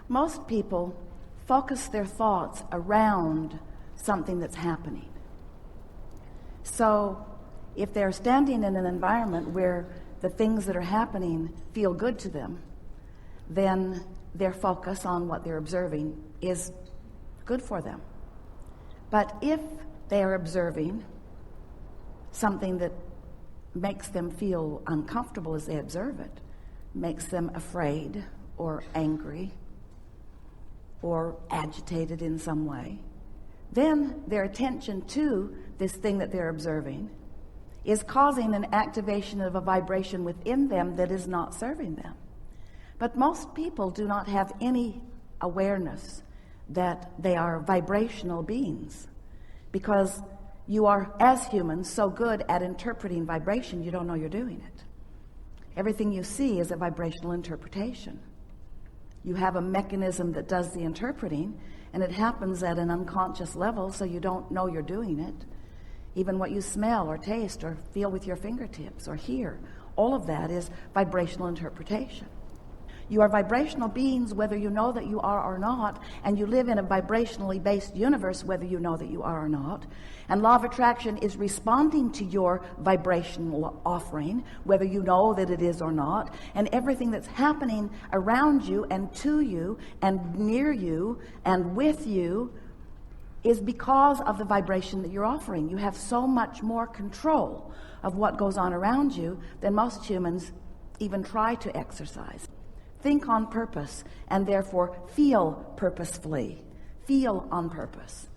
Most people focus their thoughts around something that's happening. So if they're standing in an environment where the things that are happening feel good to them, then their focus on what they're observing is good for them. But if they are observing something that makes them feel uncomfortable as they observe it, makes them afraid or angry or agitated in some way, then their attention to this thing that they're observing is causing an activation of a vibration within them that is not serving them. But most people do not have any awareness that they are vibrational beings, because you are, as humans, so good at interpreting vibration, you don't know you're doing it. Everything you see is a vibrational interpretation. You have a mechanism that does the interpreting, and it happens at an unconscious level, so you don't know you're doing it. Even what you smell or taste or feel with your fingertips or hear, all of that is vibrational interpretation. You are vibrational beings whether you know that you are or not, and you live in a vibrationally based universe whether you know that you are or not. And law of attraction is responding to your vibrational offering whether you know that it is or not, and everything that's happening around you and to you and near you and with you is because of the vibration that you're offering. You have so much more control of what goes on around you than most humans even try to exercise. Think on purpose, and therefore feel purposefully. Feel on purpose.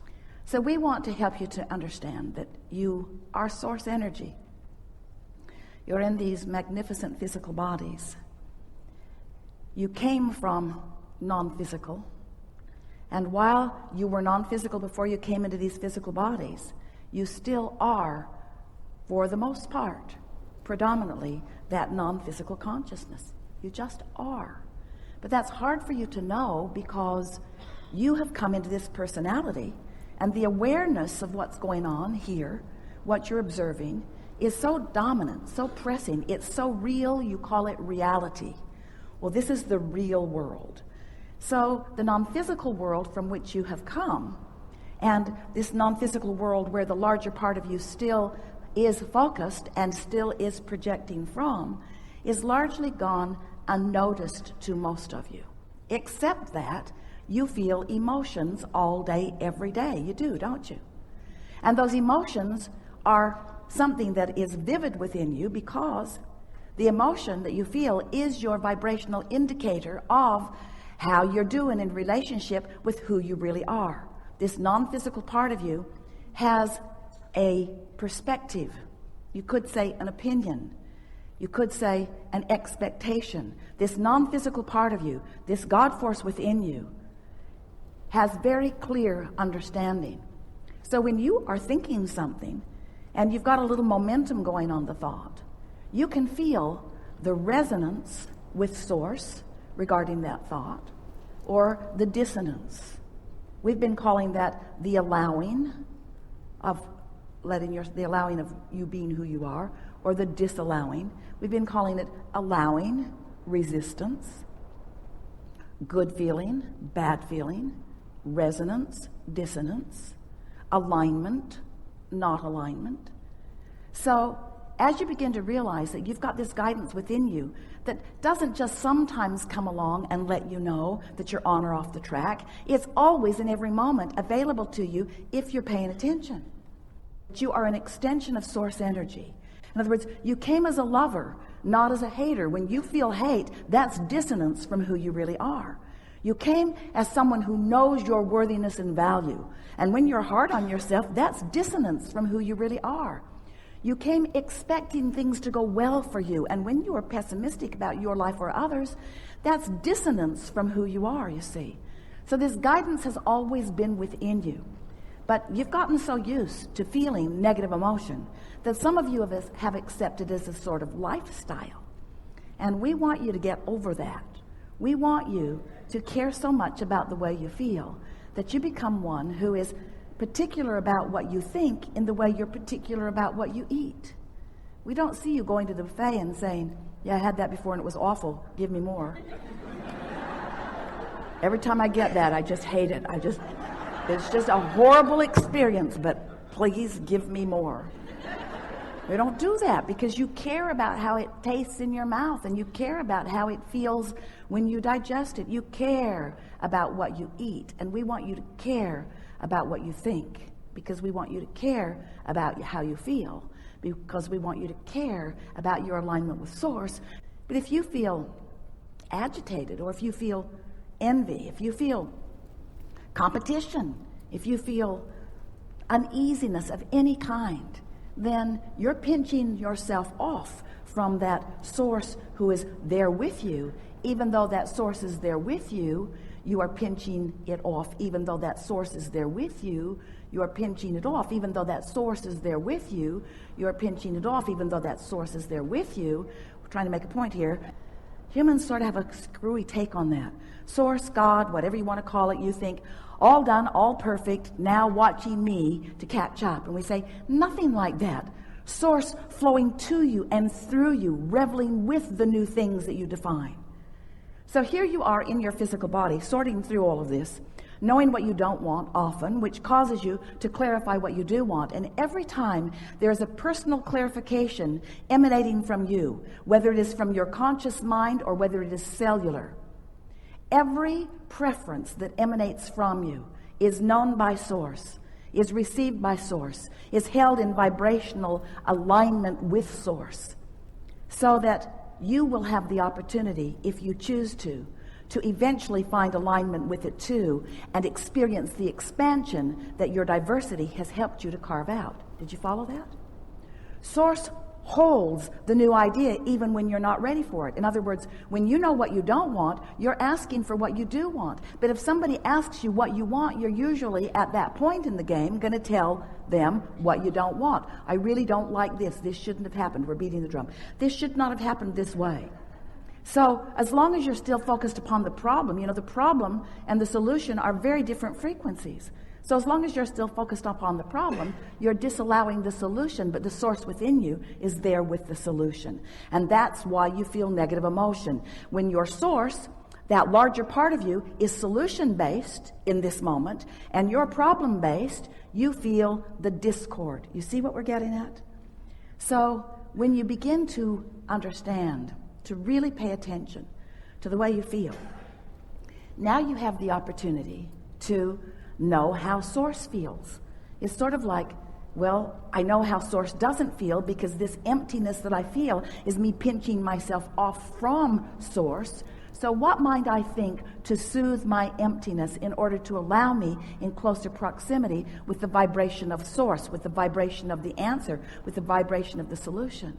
So we want to help you to understand that you are source energy. You're in these magnificent physical bodies. You came from non-physical, and while you were non-physical before you came into these physical bodies, you still are, for the most part, predominantly that non-physical consciousness. You just are. But that's hard for you to know because you have come into this personality, and the awareness of what's going on here, what you're observing, is so dominant, so pressing. It's so real, you call it reality. Well, this is the real world. So the non-physical world from which you have come, and this non-physical world where the larger part of you still is focused and still is projecting from, is largely gone unnoticed to most of you, except that you feel emotions all day, every day. You do, don't you? And those emotions are something that is vivid within you because the emotion that you feel is your vibrational indicator of how you're doing in relationship with who you really are. This non-physical part of you has a perspective. You could say an opinion. You could say an expectation. This non-physical part of you, this God force within you, has very clear understanding. So when you are thinking something and you've got a little momentum going on the thought, you can feel the resonance with source regarding that thought, or the dissonance. We've been calling that the allowing of the allowing of you being who you are, or the disallowing. We've been calling it allowing, resistance, good feeling, bad feeling, resonance, dissonance, alignment, not alignment. So as you begin to realize that you've got this guidance within you that doesn't just sometimes come along and let you know that you're on or off the track, it's always in every moment available to you if you're paying attention. You are an extension of source energy. In other words, you came as a lover, not as a hater. When you feel hate, that's dissonance from who you really are. You came as someone who knows your worthiness and value. And when you're hard on yourself, that's dissonance from who you really are. You came expecting things to go well for you. And when you are pessimistic about your life or others, that's dissonance from who you are, you see. So this guidance has always been within you. But you've gotten so used to feeling negative emotion that some of you have accepted as a sort of lifestyle. And we want you to get over that. We want you to care so much about the way you feel that you become one who is particular about what you think in the way you're particular about what you eat. We don't see you going to the buffet and saying, yeah, I had that before and it was awful, give me more. Every time I get that, I just hate it. It's just a horrible experience, but please give me more. We don't do that because you care about how it tastes in your mouth, and you care about how it feels when you digest it. You care about what you eat, and we want you to care about what you think, because we want you to care about how you feel, because we want you to care about your alignment with Source. But if you feel agitated, or if you feel envy, if you feel competition, if you feel uneasiness of any kind, then you're pinching yourself off from that Source who is there with you. Even though that Source is there with you, you are pinching it off. Even though that Source is there with you, you are pinching it off. Even though that Source is there with you, you are pinching it off. Even though that Source is there with you. We're trying to make a point here. Humans sort of have a screwy take on that. Source, God, whatever you want to call it, you think, all done, all perfect, now watching me to catch up. And we say, nothing like that. Source flowing to you and through you, reveling with the new things that you define. So here you are in your physical body, sorting through all of this, knowing what you don't want often, which causes you to clarify what you do want. And every time there's a personal clarification emanating from you, whether it is from your conscious mind or whether it is cellular, every preference that emanates from you is known by Source, is received by Source, is held in vibrational alignment with Source, so that you will have the opportunity, if you choose to eventually find alignment with it too, and experience the expansion that your diversity has helped you to carve out. Did you follow that? Source holds the new idea even when you're not ready for it. In other words, when you know what you don't want, you're asking for what you do want. But if somebody asks you what you want, you're usually at that point in the game going to tell them what you don't want. I really don't like this. This shouldn't have happened. We're beating the drum. This should not have happened this way. So as long as you're still focused upon the problem, the problem and the solution are very different frequencies. So as long as you're still focused upon the problem, you're disallowing the solution, but the Source within you is there with the solution. And that's why you feel negative emotion. When your Source, that larger part of you, is solution-based in this moment, and you're problem-based, you feel the discord. You see what we're getting at? So when you begin to understand, to really pay attention to the way you feel, now you have the opportunity to know how Source feels. It's sort of like, well, I know how Source doesn't feel, because this emptiness that I feel is me pinching myself off from Source. So what might I think to soothe my emptiness in order to allow me in closer proximity with the vibration of Source, with the vibration of the answer, with the vibration of the solution?